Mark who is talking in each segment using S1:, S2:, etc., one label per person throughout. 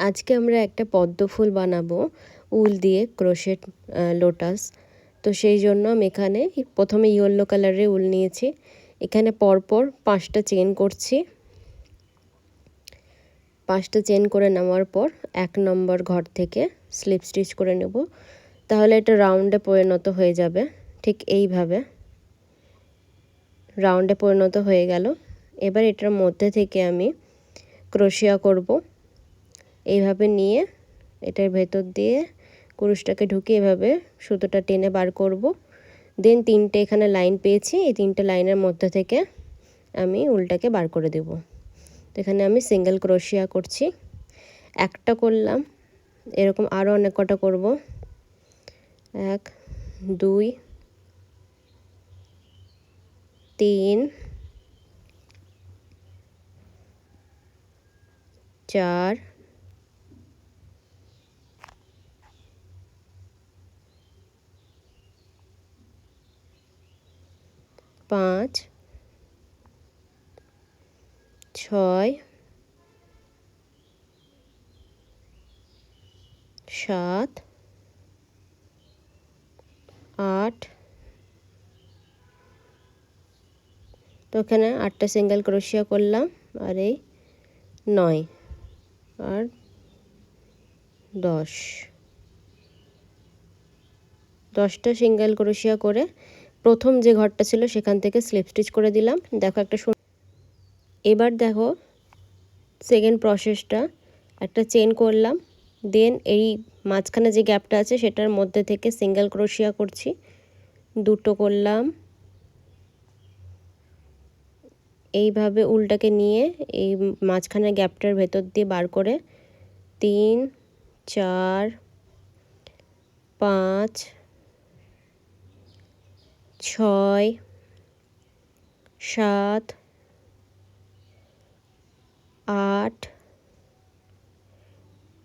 S1: আজকে আমরা একটা পদ্ম ফুল বানাবো উল দিয়ে ক্রোশেট লোটাস। তো সেই জন্য আমি এখানে প্রথমে ইয়েলো কালারের উল নিয়েছি। এখানে পরপর 5টা চেন করছি। 5টা চেন করে নেওয়ার পর 1 নম্বর ঘর থেকে স্লিপ স্টিচ করে নেব। তাহলে এটা রাউন্ডে পরিণত হয়ে যাবে। ঠিক এইভাবে রাউন্ডে পরিণত হয়ে গেল। এবার এটার মধ্যে থেকে আমি ক্রোশিয়া করব। এইভাবে নিয়ে এটার ভেতর দিয়ে কুরুশটাকে ঢুকিয়ে এভাবে সুতোটা টেনে বার করব। দেন 3টে এখানে লাইন পেয়েছি, এই 3টে লাইনের মধ্যে থেকে আমি উলটাকে বার করে দেব। তো এখানে আমি সিঙ্গেল ক্রোশিয়া করছি, একটা করলাম, এরকম আরও অনেক কটা করব। 1 2 3 4 5 6 7 8। তো এখানে 8টা সিঙ্গেল ক্রোশিয়া করলাম, আর এই 9 আর 10টা সিঙ্গেল ক্রোশিয়া করে প্রথম যে ঘরটা ছিল সেখান থেকে স্লিপ স্টিচ করে দিলাম। দেখো একটা এবার দেখো সেকেন্ড প্রসেসটা, একটা চেন করলাম, দেন এই মাঝখানে যে গ্যাপটা আছে সেটার মধ্যে থেকে সিঙ্গেল ক্রোশিয়া করছি, 2টো করলাম। এইভাবে উলটাকে নিয়ে এই মাঝখানে গ্যাপটার ভেতর দিয়ে বার করে 3 4 5 6 7 8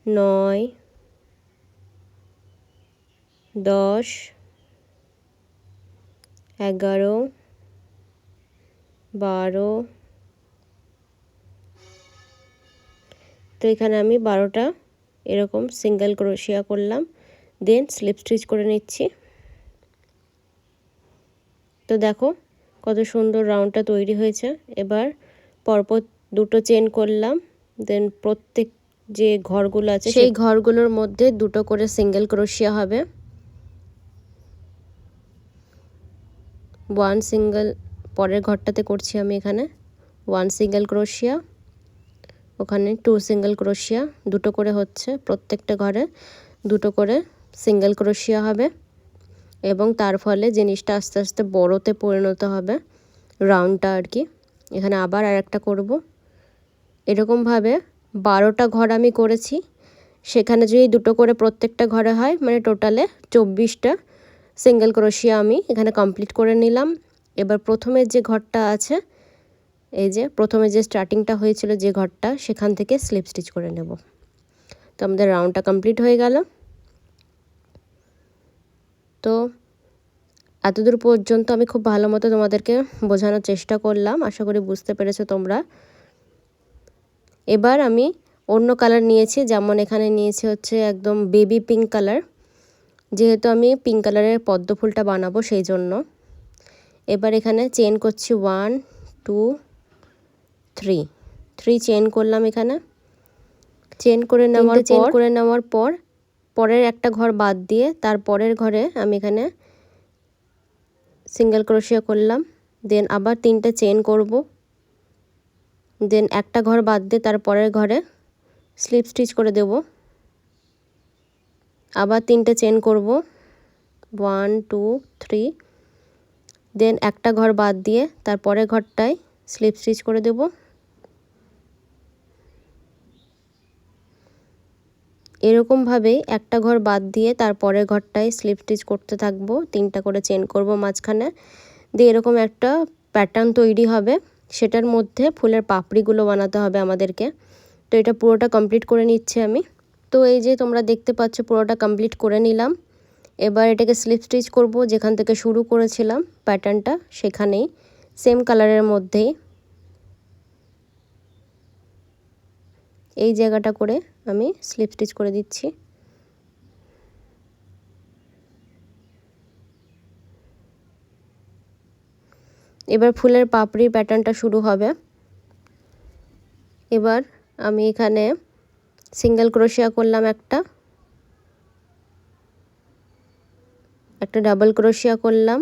S1: 9 10 11 12। তো এখানে আমি 12টা এরকম সিঙ্গেল ক্রোশিয়া করলাম, দেন স্লিপ স্টিচ করে নিচ্ছি। তো দেখো কত সুন্দর রাউন্ডটা তৈরি হয়েছে। এবার পরপর 2টো চেন করলাম, দেন প্রত্যেক যে ঘরগুলো আছে সেই ঘরগুলোর মধ্যে 2টো করে সিঙ্গেল ক্রোশিয়া হবে। 1 সিঙ্গেল, পরের ঘরটাতে করছি আমি এখানে 1 সিঙ্গেল ক্রোশিয়া, ওখানে 2 সিঙ্গেল ক্রোশিয়া, 2টো করে হচ্ছে, প্রত্যেকটা ঘরে 2টো করে সিঙ্গেল ক্রোশিয়া হবে এবং তার ফলে জিনিসটা আস্তে আস্তে বড়তে পরিণত হবে, রাউন্ডটা আর কি। এখানে আবার আরেকটা করব। এরকমভাবে 12টা ঘর আমি করেছি। সেখানে যদি 2টো করে প্রত্যেকটা ঘরে হয় মানে টোটালে 24টা সিঙ্গেল ক্রোশিয়া আমি এখানে কমপ্লিট করে নিলাম। এবার প্রথমের যে ঘরটা আছে, এই যে প্রথমে যে স্টার্টিংটা হয়েছিল যে ঘরটা, সেখান থেকে স্লিপ স্টিচ করে নেব। তো আমাদের রাউন্ডটা কমপ্লিট হয়ে গেল। তো এতদূর পর্যন্ত আমি খুব ভালো মতো তোমাদেরকে বোঝানোর চেষ্টা করলাম, আশা করি বুঝতে পেরেছো তোমরা। এবার আমি অন্য কালার নিয়েছি, যেমন এখানে নিয়েছি হচ্ছে একদম বেবি পিঙ্ক কালার, যেহেতু আমি পিঙ্ক কালারের পদ্ম ফুলটা বানাবো সেই জন্য। এবার এখানে চেন করছি 1 2 3 চেন করলাম। এখানে চেন করে নেওয়ার পর পরের একটা ঘর বাদ দিয়ে তার পরের ঘরে আমি এখানে সিঙ্গেল ক্রোশিয়া করলাম, দেন আবার 3টে চেন করব, দেন একটা ঘর বাদ দিয়ে তার পরের ঘরে স্লিপ স্টিচ করে দেব। আবার 3টে চেন করব, 1 2 3, দেন একটা ঘর বাদ দিয়ে তার পরের ঘরটায় স্লিপ স্টিচ করে দেব। এরকমভাবেই একটা ঘর বাদ দিয়ে তার পরের ঘরটায় স্লিপ স্টিচ করতে থাকবো, 3টা করে চেন করব মাঝখানে, দিয়ে এরকম একটা প্যাটার্ন তৈরি হবে। সেটার মধ্যে ফুলের পাপড়িগুলো বানাতে হবে আমাদেরকে। তো এটা পুরোটা কমপ্লিট করে নিচ্ছি আমি। তো এই যে তোমরা দেখতে পাচ্ছ পুরোটা কমপ্লিট করে নিলাম। এবার এটাকে স্লিপ স্টিচ করব, যেখান থেকে শুরু করেছিলাম প্যাটার্নটা সেখানেই সেম কালারের মধ্যেই এই জায়গাটা করে আমি স্লিপ স্টিচ করে দিচ্ছি। এবার ফুলের পাপড়ির প্যাটার্নটা শুরু হবে। এবার আমি এখানে সিঙ্গেল ক্রোশিয়া করলাম, একটা ডাবল ক্রোশিয়া করলাম,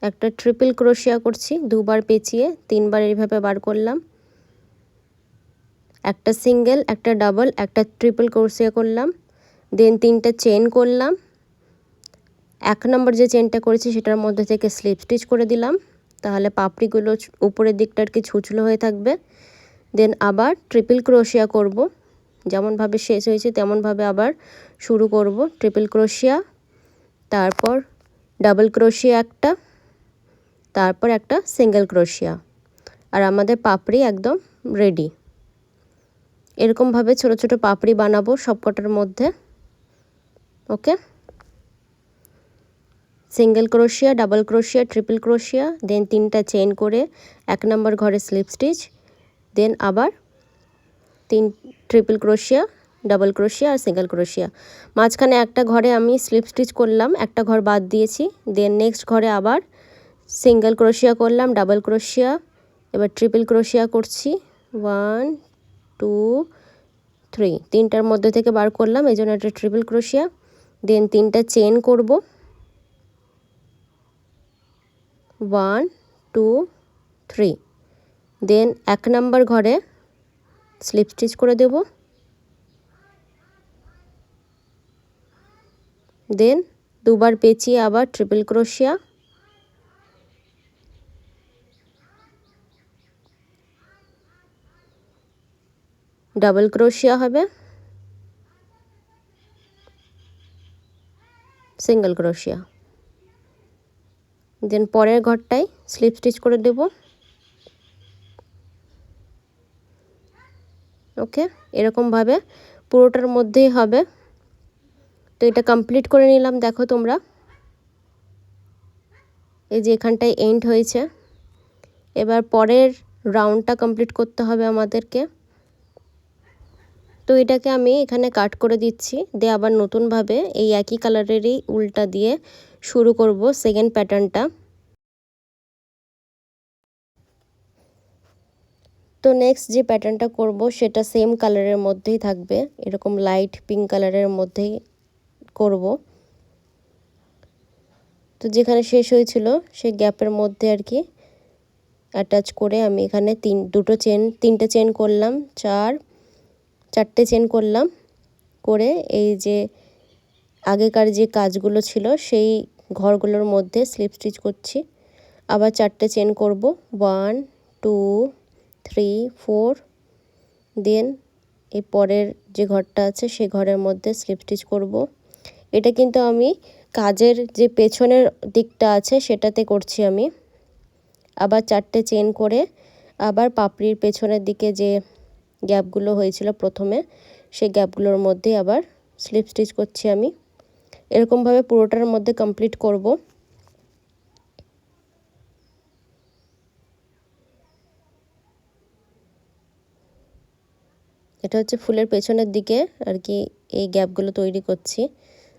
S1: একটা ট্রিপল ক্রোশিয়া করছি, দুবার পেঁচিয়ে 3বার এইভাবে বার করলাম, একটা সিঙ্গেল, একটা ডাবল, একটা ট্রিপল ক্রোশিয়া করলাম, দেন 3টা চেন করলাম। 1 নম্বর যে চেনটা করেছি সেটার মধ্যে থেকে স্লিপ স্টিচ করে দিলাম, তাহলে পাপড়িগুলো উপরের দিকটা আর কি ছুঁচলো হয়ে থাকবে। দেন আবার ট্রিপল ক্রোশিয়া করব, যেমনভাবে শেষ হয়েছে তেমনভাবে আবার শুরু করব। ট্রিপল ক্রোশিয়া, তারপর ডাবল ক্রোশিয়া একটা, তারপর একটা সিঙ্গেল ক্রোশিয়া, আর আমাদের পাপড়ি একদম রেডি। এরকমভাবে ছোট ছোট পাপড়ি বানাবো সবকটার মধ্যে। ওকে, সিঙ্গেল ক্রোশিয়া, ডাবল ক্রোশিয়া, ট্রিপল ক্রোশিয়া, দেন 3টা চেন করে 1 নম্বর ঘরে স্লিপ স্টিচ, দেন আবার 3 ট্রিপল ক্রোশিয়া, ডাবল ক্রোশিয়া আর সিঙ্গেল ক্রোশিয়া। মাঝখানে একটা ঘরে আমি স্লিপ স্টিচ করলাম, একটা ঘর বাদ দিয়েছি। দেন নেক্সট ঘরে আবার সিঙ্গেল ক্রোশিয়া করলাম, ডাবল ক্রোশিয়া, এবার ট্রিপল ক্রোশিয়া করছি। 1 2 3, 3টার মধ্যে থেকে বার করলাম, এই জন্য একটা ট্রিপল ক্রোশিয়া। দেন 3টা চেন করব, 1 2 3, দেন 1 নম্বর ঘরে স্লিপ স্টিচ করে দেব, দেন দুবার পেঁচিয়ে আবার ট্রিপল ক্রোশিয়া, ডাবল ক্রোশিয়া হবে, সিঙ্গেল ক্রোশিয়া, দেন পরের ঘরটায় স্লিপ স্টিচ করে দেব। ওকে, এরকমভাবে পুরোটার মধ্যেই হবে। তো এটা কমপ্লিট করে নিলাম, দেখো তোমরা এই যে এখানটায় এন্ড হয়েছে। এবার পরের রাউন্ডটা কমপ্লিট করতে হবে আমাদেরকে। তো এটাকে আমি এখানে কাট করে দিচ্ছি, দিয়ে আবার নতুনভাবে এই একই কালারেরই উল্টা দিয়ে শুরু করব সেকেন্ড প্যাটার্নটা। তো নেক্সট যে প্যাটার্নটা করব সেটা সেম কালারের মধ্যেই থাকবে, এরকম লাইট পিঙ্ক কালারের মধ্যেই করব। তো যেখানে শেষ হয়েছিল সেই গ্যাপের মধ্যে আর কি অ্যাটাচ করে আমি এখানে 3টে চেন করলাম, 4টে চেন করলাম, করে এই যে আগেকার যে কাজগুলো ছিল সেই ঘরগুলোর মধ্যে স্লিপ স্টিচ করছি। আবার 4টে চেন করব, 1 2 3 4, দেন এই পরের যে ঘরটা আছে সেই ঘরের মধ্যে স্লিপ স্টিচ করব। এটা কিন্তু আমি কাজের যে পেছনের দিকটা আছে সেটাতে করছি আমি। আবার 4টে চেন করে আবার পাপড়ির পেছনের দিকে যে গ্যাপগুলো হয়েছিল প্রথমে সেই গ্যাপগুলোর মধ্যে আবার স্লিপ স্টিচ করছি আমি। এরকমভাবে পুরোটার মধ্যে কমপ্লিট করব। এটা হচ্ছে ফুলের পেছনের দিকে আর কি এই গ্যাপগুলো তৈরি করছি,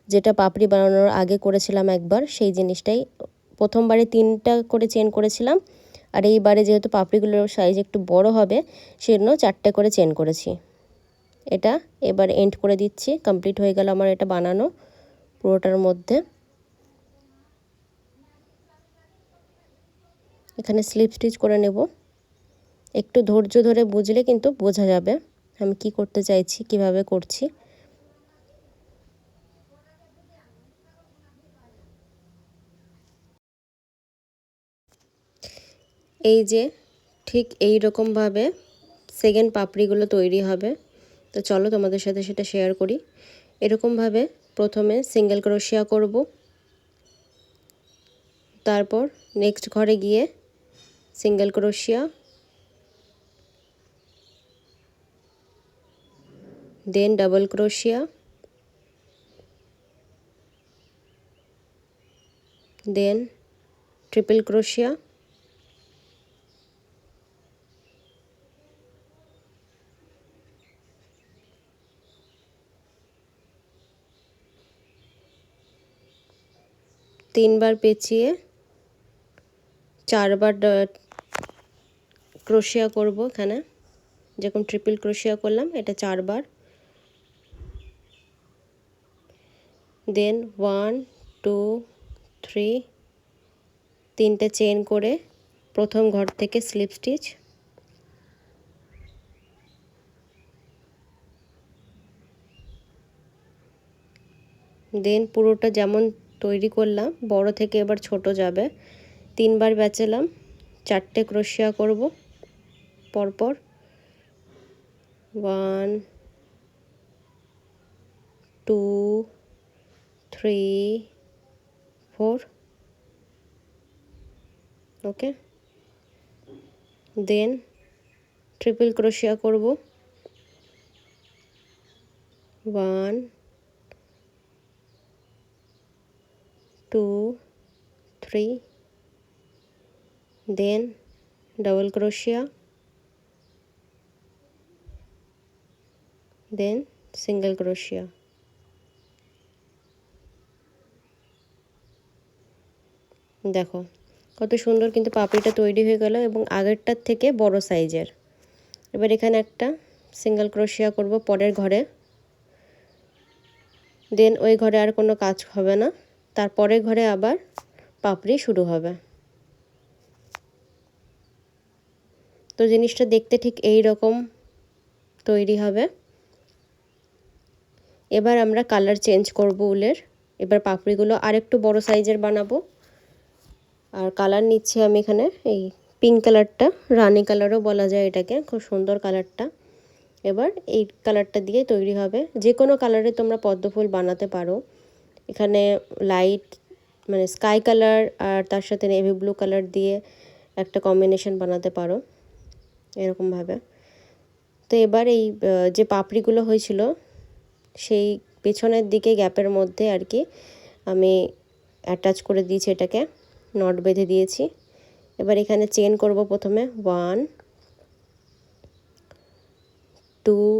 S1: যেটা পাপড়ি বানানোর আগে করেছিলাম একবার, সেই জিনিসটাই। প্রথমবারে 3টা করে চেন করেছিলাম, আর এইবারে যেহেতু পাপড়িগুলোর সাইজ একটু বড় হবে সেজন্য 4টে করে চেন করেছি। এটা এবার এন্ড করে দিচ্ছি, কমপ্লিট হয়ে গেল আমার এটা বানানো পুরোটার মধ্যে। এখানে স্লিপ স্টিচ করে নেব, একটু ধৈর্য ধরে বুঝলে কিন্তু বোঝা যাবে আমি কি করতে চাইছি, কিভাবে করছি। এই যে ঠিক এই রকমভাবে সেকেন্ড পাপড়িগুলো তৈরি হবে। তো চলো তোমাদের সাথে সেটা শেয়ার করি। এরকমভাবে প্রথমে সিঙ্গেল ক্রোশিয়া করব, তারপর নেক্সট ঘরে গিয়ে সিঙ্গেল ক্রোশিয়া, দেন ডাবল ক্রোশিয়া, দেন ট্রিপল ক্রোশিয়া, 3 বার পেঁচিয়ে 4 বার ক্রোশিয়া করব। এখানে যেরকম ট্রিপল ক্রোশিয়া করলাম এটা 4 বার। দেন 1 2 3 3টে চেন করে প্রথম ঘর থেকে স্লিপ স্টিচ, দেন পুরোটা যেমন তৈরি করলাম বড় থেকে এবার ছোট যাবে। 3 বার বেঁচেলাম, 4টে ক্রোশিয়া করব পরপর। 1 2 3 4, ওকে। দেন ট্রিপল ক্রোশিয়া করব। 1 2 3, দেন ডাবল ক্রোশিয়া, দেন সিঙ্গেল ক্রোশিয়া। দেখো কত সুন্দর কিন্তু পাপড়িটা তৈরি হয়ে গেল এবং আগেরটার থেকে বড় সাইজের। এবার এখানে একটা সিঙ্গেল ক্রোশিয়া করব পরের ঘরে। দেন ওই ঘরে আর কোনো কাজ হবে না, তারপরের ঘরে আবার পাপড়ি শুরু হবে। তো জিনিসটা দেখতে ঠিক এই রকম তৈরি হবে। এবার আমরা কালার চেঞ্জ করব উলের। এবার পাপড়িগুলো আরেকটু বড় সাইজের বানাবো। আর কালার নিচ্ছি আমি এখানে এই পিঙ্ক কালারটা, রানী কালারও বলা যায় এটাকে, খুব সুন্দর কালারটা। এবার এই কালারটা দিয়ে তৈরি হবে। যে কোনো কালারে তোমরা পদ্ম ফুল বানাতে পারো। এখানে লাইট মানে স্কাই কালার আর তার সাথে নেভি ব্লু কালার দিয়ে একটা কম্বিনেশন বানাতে পারো এরকমভাবে। তো এবার এই যে পাপড়িগুলো হয়েছিল সেই পেছনের দিকে গ্যাপের মধ্যে আর কি আমি অ্যাটাচ করে দিয়েছি, এটাকে নট বেঁধে দিয়েছি। এবার এখানে চেন করব প্রথমে 1 2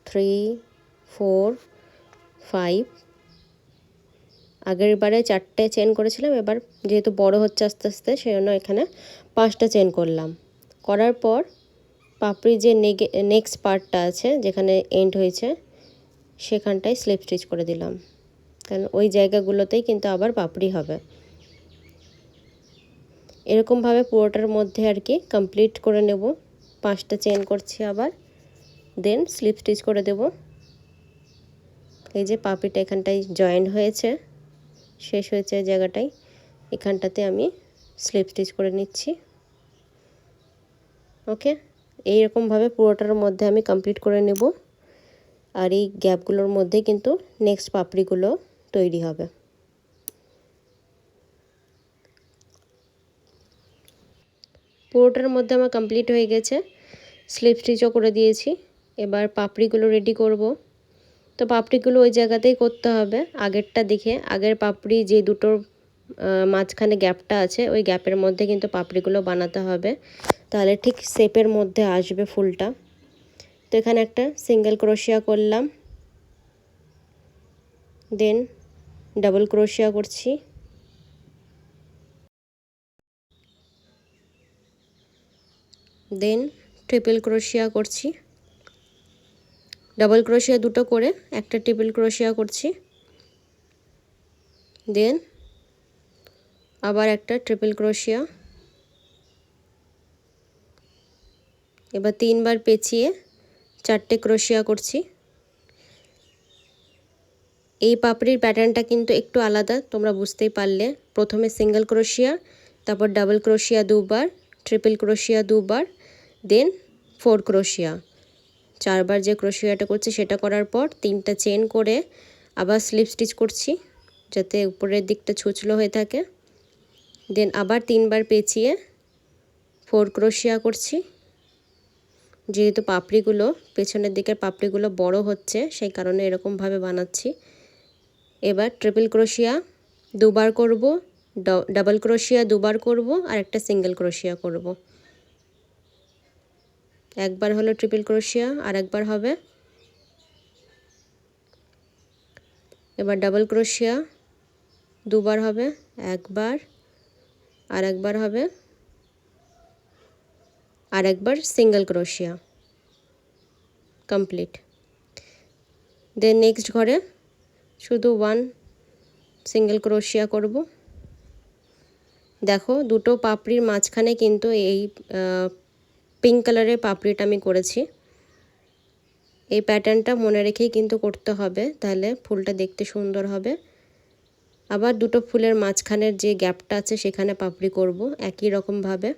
S1: 3 4 5। আগের বারে 4টে চেন করেছিলাম, এবার যেহেতু বড় হচ্ছে আস্তে আস্তে সেজন্য এখানে 5টা চেন করলাম। করার পর পাপড়ির যে নেক্সট পার্টটা আছে যেখানে এন্ড হয়েছে সেখানটায় স্লিপ স্টিচ করে দিলাম, কারণ ওই জায়গাগুলোতেই কিন্তু আবার পাপড়ি হবে। এরকমভাবে পুরোটার মধ্যে আর কি কমপ্লিট করে নেব। 5টা চেন করছি আবার, দেন স্লিপ স্টিচ করে দেব। এই যে পাপড়িটা এখানটায় জয়েন্ট হয়েছে, শেষ হয়েছে জায়গাটায়, এখানটাতে আমি স্লিপ স্টিচ করে নিচ্ছি। ওকে, এইরকমভাবে পুরোটার মধ্যে আমি কমপ্লিট করে নেব। আর এই গ্যাপগুলোর মধ্যে কিন্তু নেক্সট পাপড়িগুলো তৈরি হবে। পুরোটার মধ্যে আমার কমপ্লিট হয়ে গেছে, স্লিপ স্টিচও করে দিয়েছি। এবার পাপড়িগুলো রেডি করব। তো পাপড়িগুলো ওই জায়গাতেই করতে হবে আগেরটা দেখে। আগের পাপড়ি যে দুটোর মাঝখানে গ্যাপটা আছে ওই গ্যাপের মধ্যে কিন্তু পাপড়িগুলো বানাতে হবে, তাহলে ঠিক শেপের মধ্যে আসবে ফুলটা। তো এখানে একটা সিঙ্গেল ক্রোশিয়া করলাম, দেন ডাবল ক্রোশিয়া করছি, দেন ট্রিপল ক্রোশিয়া করছি, ডাবল ক্রোশিয়া দুটো করে একটা ট্রিপল ক্রোশিয়া করছি, দেন আবার একটা ট্রিপল ক্রোশিয়া। এবার 3বার পেঁচিয়ে 4টে ক্রোশিয়া করছি। এই পাপড়ির প্যাটার্নটা কিন্তু একটু আলাদা, তোমরা বুঝতেই পারলে। প্রথমে সিঙ্গেল ক্রোশিয়া, তারপর ডাবল ক্রোশিয়া 2বার, ট্রিপল ক্রোশিয়া 2বার, দেন 4 ক্রোশিয়া। 4বার যে ক্রোশিয়াটা করছি সেটা করার পর 3টা চেন করে আবার স্লিপ স্টিচ করছি যাতে উপরের দিকটা ছুঁচলো হয়ে থাকে। দেন আবার 3বার পেঁচিয়ে 4 ক্রোশিয়া করছি। যেহেতু পাপড়িগুলো পেছনের দিকের পাপড়িগুলো বড় হচ্ছে সেই কারণে এরকমভাবে বানাচ্ছি। এবার ট্রিপল ক্রোশিয়া 2বার করব, ডাবল ক্রোশিয়া 2বার করব আর একটা সিঙ্গেল ক্রোশিয়া করব। একবার হলো ট্রিপল ক্রোশিয়া আর একবার হবে। এবার ডাবল ক্রোশিয়া দুবার হবে, একবার, আর একবার হবে, আর একবার সিঙ্গেল ক্রোশিয়া, কমপ্লিট। দেন নেক্সট ঘরে শুধু 1 সিঙ্গেল ক্রোশিয়া করব। দেখো দুটো পাপড়ির মাঝখানে কিন্তু এই পিঙ্ক কালারের পাপড়িটা আমি করেছি। এই প্যাটার্নটা মনে রেখেই কিন্তু করতে হবে, তাহলে ফুলটা দেখতে সুন্দর হবে। আবার দুটো ফুলের মাঝখানের যে গ্যাপটা আছে সেখানে পাপড়ি করব একই রকমভাবে।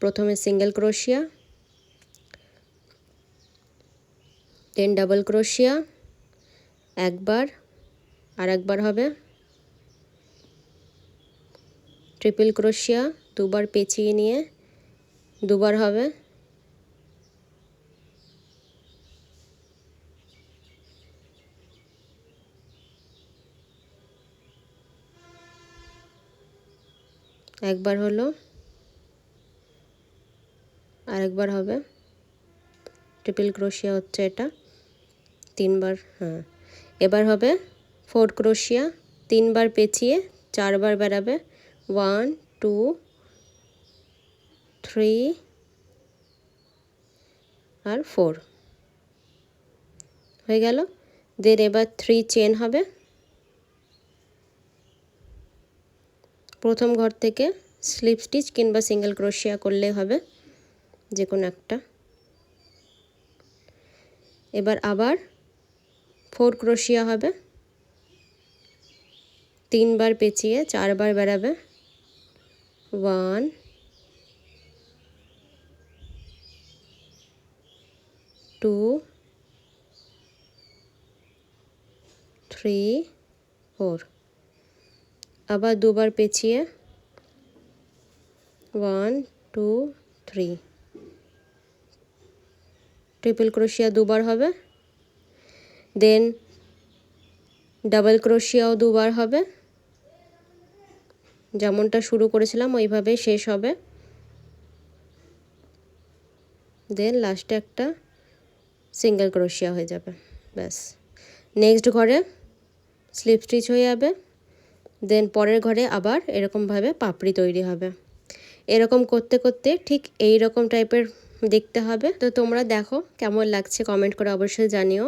S1: প্রথমে সিঙ্গেল ক্রোশিয়া, দেন ডাবল ক্রোশিয়া, একবার, আর একবার হবে, ট্রিপল ক্রোশিয়া, দুবার পেঁচিয়ে নিয়ে দুবার হবে, একবার হলো, আর একবার হবে, ট্রিপল ক্রোশিয়া হচ্ছে এটা, তিনবার, হ্যাঁ। এবার হবে 4 ক্রোশিয়া, তিনবার পেঁচিয়ে চারবার বেরাবে, 1 2 3 আর 4 হয়ে গেল। দেন এবার 3 চেন হবে। প্রথম ঘর থেকে স্লিপ স্টিচ কিংবা সিঙ্গেল ক্রোশিয়া করলে হবে, যে কোনো একটা। এবার আবার 4 ক্রোশিয়া হবে, তিনবার পেঁচিয়ে চারবার বেরাবে, 1 2 3 4, আবার দুবার পেঁচিয়ে 1 2 3, ট্রিপল ক্রোশিয়া দুবার হবে, দেন ডাবল ক্রোশিয়াও দুবার হবে, যেমনটা শুরু করেছিলাম ওইভাবে শেষ হবে। দেন লাস্টে একটা সিঙ্গেল ক্রোশিয়া হয়ে যাবে, ব্যাস। নেক্সট ঘরে স্লিপ স্টিচ হয়ে যাবে। দেন পরের ঘরে আবার এরকমভাবে পাপড়ি তৈরি হবে। এরকম করতে করতে ঠিক এই রকম টাইপের দেখতে হবে। তো তোমরা দেখো কেমন লাগছে কমেন্ট করে অবশ্যই জানিও।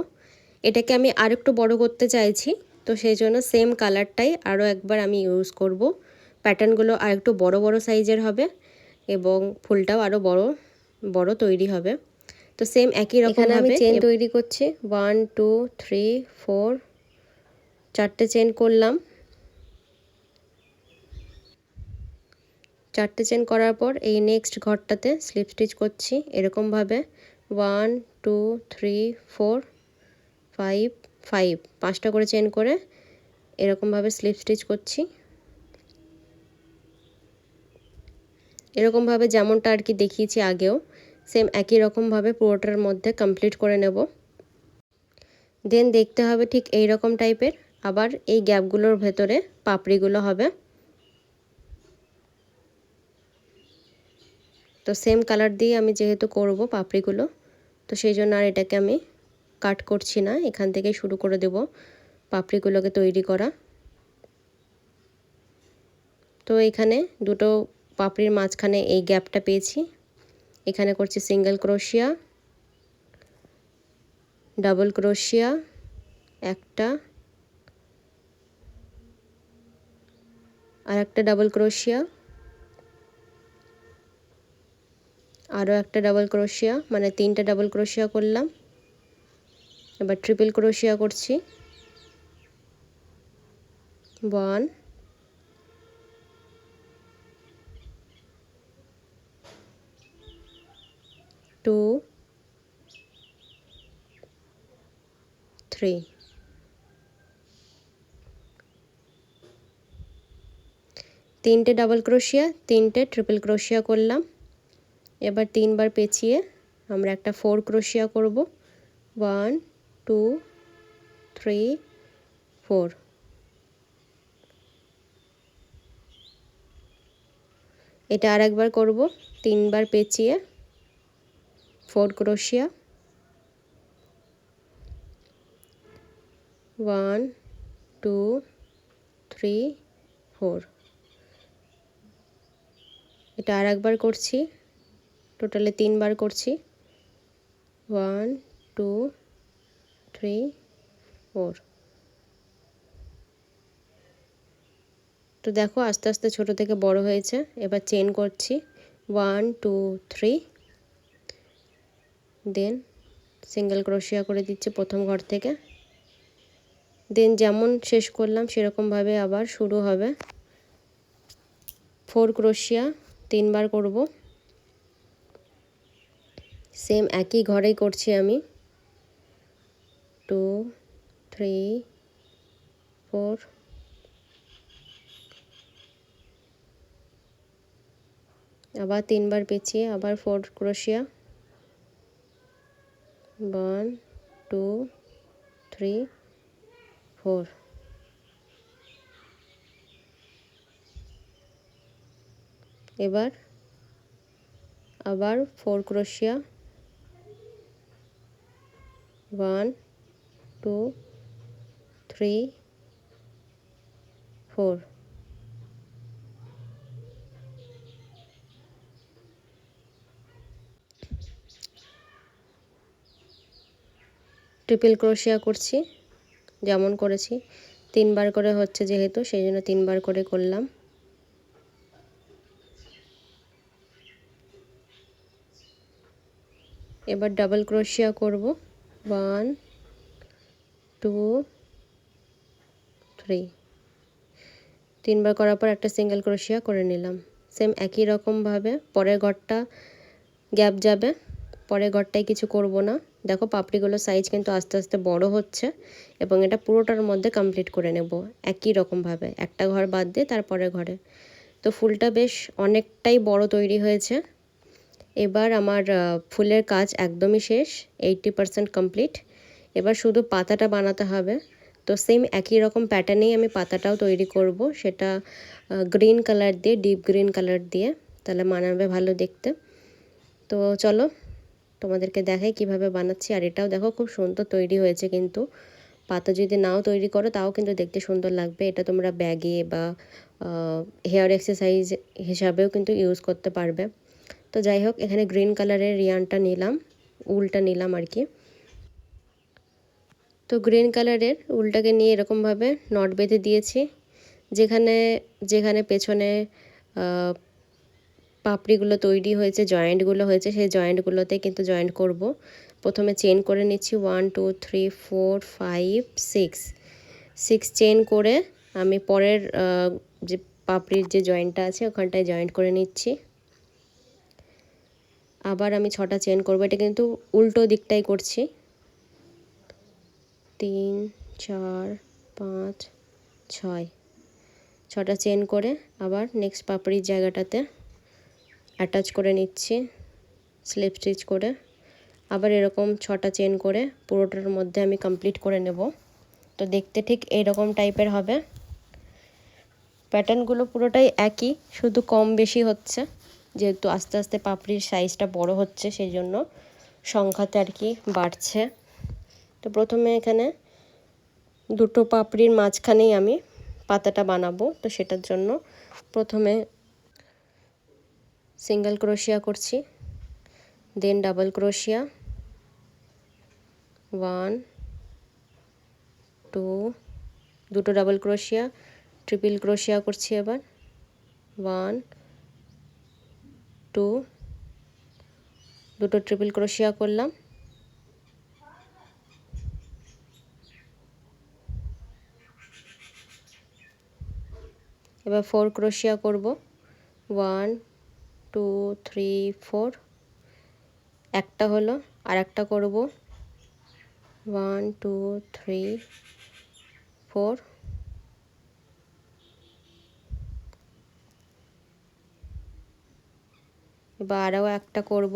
S1: এটাকে আমি আরেকটু বড় করতে চাইছি, তো সেই জন্য সেম কালারটাই আরও একবার আমি ইউজ করব। প্যাটার্নগুলো আরেকটু বড় বড় সাইজের হবে এবং ফুলটাও আরও বড় বড় তৈরি হবে। তো সেম একই রকম আমি চেন তৈরি করছি, 1 2 3 4, চারটে চেন করলাম। চারটে চেন করার পর এই নেক্সট ঘরটাতে স্লিপ স্টিচ করছি এরকমভাবে, 1 2 3 4 5 5, 5টা করে চেন করে এরকমভাবে স্লিপ স্টিচ করছি। এরকমভাবে যেমনটা আর কি দেখিয়েছি আগেও, সেম একই রকমভাবে পুরোটার মধ্যে কমপ্লিট করে নেব। দেন দেখতে হবে ঠিক এই রকম টাইপের। আবার এই গ্যাপগুলোর ভেতরে পাপড়িগুলো হবে। তো সেম কালার দিয়ে আমি যেহেতু করব পাপড়িগুলো, তো সেই জন্য আর এটাকে আমি কাট করছি না, এখান থেকে শুরু করে দেব পাপড়িগুলোকে তৈরি করা। তো এখানে দুটো পাপড়ির মাঝখানে এই গ্যাপটা পেয়েছি, এখানে করছি সিঙ্গেল ক্রোশিয়া, ডাবল ক্রোশিয়া একটা, আর একটা ডাবল ক্রোশিয়া, আরও একটা ডাবল ক্রোশিয়া, মানে 3টে ডাবল ক্রোশিয়া করলাম। এবার ট্রিপল ক্রোশিয়া করছি, 1 2 3, 3টে ডাবল ক্রোশিয়া 3টে ট্রিপল ক্রোশিয়া করলাম। এবার 3বার পেঁচিয়ে আমরা একটা 4 ক্রোশিয়া করব, 1 2 3 4। এটা আর একবার করব, 3বার পেঁচিয়ে 4 ক্রোশিয়া, 1 2 3 4। এটা আর একবার করছি, টোটালে 3 বার করছি। 1 2 3 4। তো দেখো আস্তে আস্তে ছোট থেকে বড় হয়েছে। এবার চেন করছি 1 2 3, দেন সিঙ্গেল ক্রোশিয়া করে দিচ্ছি প্রথম ঘর থেকে। দেন যেমন শেষ করলাম সেরকমভাবে আবার শুরু হবে। 4 ক্রোশিয়া 3 বার করব, সেম একই ঘরেই করছি আমি। 2 3 4, আবার 3 বার পেঁচিয়ে আবার 4 ক্রোশিয়া। 1 2 3 4। এবার আবার 4 ক্রোশিয়া। 1 2 3 4। ট্রিপল ক্রোশিয়া করছি যেমন করেছি, 3 বার করে হচ্ছে যেহেতু সেই জন্য 3 বার করে করলাম। এবার ডাবল ক্রোশিয়া করব 1 2 3। 3 বার করার পর একটা সিঙ্গেল ক্রোশিয়া করে নিলাম। সেম একই রকমভাবে পরের ঘরটা গ্যাপ যাবে, পরের ঘরটায় কিছু করব না। দেখো পাপড়িগুলোর সাইজ কিন্তু আস্তে আস্তে বড় হচ্ছে এবং এটা পুরোটার মধ্যে কমপ্লিট করে নেব একই রকমভাবে, একটা ঘর বাদ দিয়ে তারপরের ঘরে। তো ফুলটা বেশ অনেকটাই বড় তৈরি হয়েছে। এবার আমার ফুলের কাজ একদমই শেষ, 80% কমপ্লিট। এবার শুধু পাতাটা বানাতে হবে। তো সেম একই রকম প্যাটার্নেই আমি পাতাটাও তৈরি করব, সেটা গ্রিন কালার দিয়ে, ডিপ গ্রিন কালার দিয়ে, তাহলে মানাবে ভালো দেখতে। তো চলো তোমাদেরকে দেখাই কিভাবে বানাচ্ছি। আর এটাও দেখো খুব সুন্দর তৈরি হয়েছে, কিন্তু পাতা যদি নাও তৈরি করো তাও কিন্তু দেখতে সুন্দর লাগবে। এটা তোমরা ব্যাগে বা হেয়ার এক্সারসাইজ হিসাবেও কিন্তু ইউজ করতে পারবে। তো যাই হোক, এখানে গ্রিন কালারের রিয়ানটা নিলাম, উলটা নিলাম আর কি। তো গ্রিন কালারের উলটাকে নিয়ে এরকমভাবে নট বেঁধে দিয়েছি। যেখানে যেখানে পেছনে পাপড়িগুলো তৈরি হয়েছে, জয়েন্টগুলো হয়েছে, সেই জয়েন্টগুলোতে কিন্তু জয়েন্ট করব। প্রথমে চেন করে নিচ্ছি 1 2 3 4 5 6। 6 চেন করে আমি পরের যে পাপড়ির যে জয়েন্টটা আছে ওখানটায় জয়েন্ট করে নিচ্ছি। আবার আমি 6টা চেন করব, এটা কিন্তু উল্টো দিকটাই করছি। 3 4 5 6, 6টা চেন করে আবার নেক্সট পাপড়ির জায়গাটাতে অ্যাটাচ করে নিচ্ছি স্লিপ স্টিচ করে। আবার এরকম 6টা চেন করে পুরোটার মধ্যে আমি কমপ্লিট করে নেব। তো দেখতে ঠিক এইরকম টাইপের হবে। প্যাটার্নগুলো পুরোটাই একই, শুধু কম বেশি হচ্ছে যেহেতু আস্তে আস্তে পাপড়ির সাইজটা বড় হচ্ছে, সেই জন্য সংখ্যাতে আর কি বাড়ছে। তো প্রথমে এখানে দুটো পাপড়ির মাঝখানেই আমি পাতাটা বানাবো। তো সেটার জন্য প্রথমে সিঙ্গেল ক্রোশিয়া করছি, দেন ডাবল ক্রোশিয়া 1 2, দুটো ডাবল ক্রোশিয়া, ট্রিপল ক্রোশিয়া করছি এবার 1 2, দুটো ট্রিপল ক্রোশিয়া করলাম। এবার 4 ক্রোশিয়া করব 1 2 3 4। একটা হলো, আর একটা করব 1 2 3 4। এবার আরও একটা করব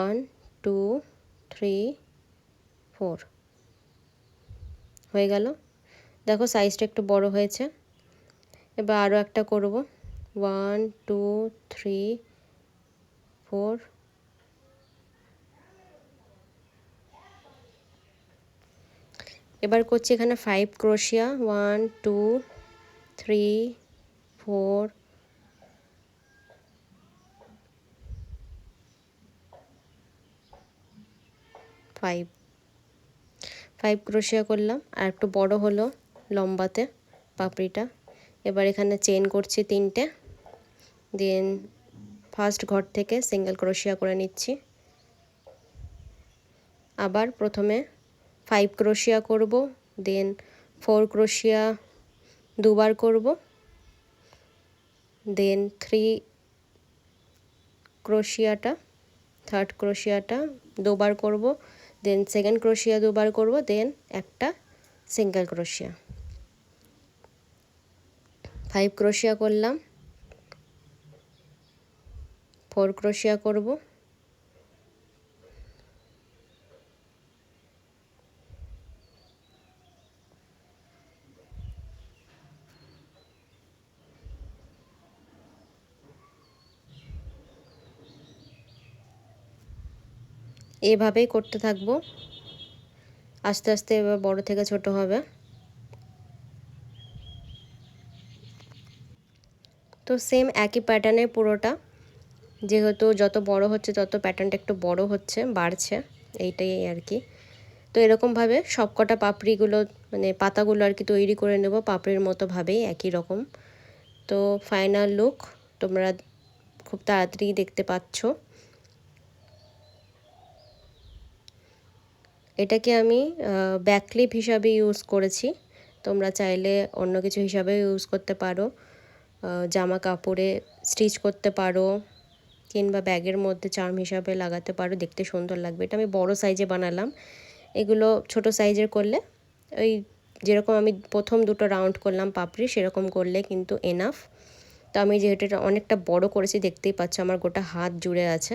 S1: 1 2 3 4। হয়ে গেল। দেখো সাইজটা একটু বড় হয়েছে। এবার আরও একটা করব 1 2 3 4। এবার করছি এখানে 5 ক্রোশিয়া 1 2 3 4 5 ক্রোশিয়া করলাম, আর একটু বড় হলো লম্বাতে পাপড়িটা। এবার এখানে চেন করছি 3টে, দেন ফার্স্ট ঘর থেকে সিঙ্গেল ক্রোশিয়া করে নিচ্ছি। আবার প্রথমে 5 ক্রোশিয়া করব, দেন 4 ক্রোশিয়া দুবার করব, দেন 3 ক্রোশিয়াটা থার্ড ক্রোশিয়াটা দুবার করব, দেন সেকেন্ড ক্রোশিয়া দুবার করব, দেন একটা সিঙ্গেল ক্রোশিয়া। 5 ক্রোশিয়া করলাম, 4 ক্রোশিয়া করব, এভাবেই করতে থাকবো। আস্তে আস্তে এবার বড় থেকে ছোট হবে। তো সেম একই প্যাটার্নে পুরোটা, যেহেতু যত বড় হচ্ছে তত প্যাটার্নটা একটু বড় হচ্ছে, বাড়ছে, এইটাই আর কি। তো এরকমভাবে সবকটা পাপড়িগুলো মানে পাতাগুলো আর কি তৈরি করে নেব পাপড়ির মতো ভাবেই একই রকম। তো ফাইনাল লুক তোমরা খুব তাড়াতাড়ি দেখতে পাচ্ছ। এটাকে আমি ব্যাক ক্লিপ হিসাবে ইউজ করেছি, তোমরা চাইলে অন্য কিছু হিসাবে ইউজ করতে পারো, জামা কাপড়ে স্টিচ করতে পারো, কিংবা ব্যাগের মধ্যে চার্ম হিসাবে লাগাতে পারো, দেখতে সুন্দর লাগবে। এটা আমি বড় সাইজে বানালাম, এগুলো ছোট সাইজের করলে ওই যেরকম আমি প্রথম দুটো রাউন্ড করলাম পাপড়ি সেরকম করলে কিন্তু এনাফ। তো আমি যেহেতু এটা অনেকটা বড় করেছি দেখতেই পাচ্ছ আমার গোটা হাত জুড়ে আছে,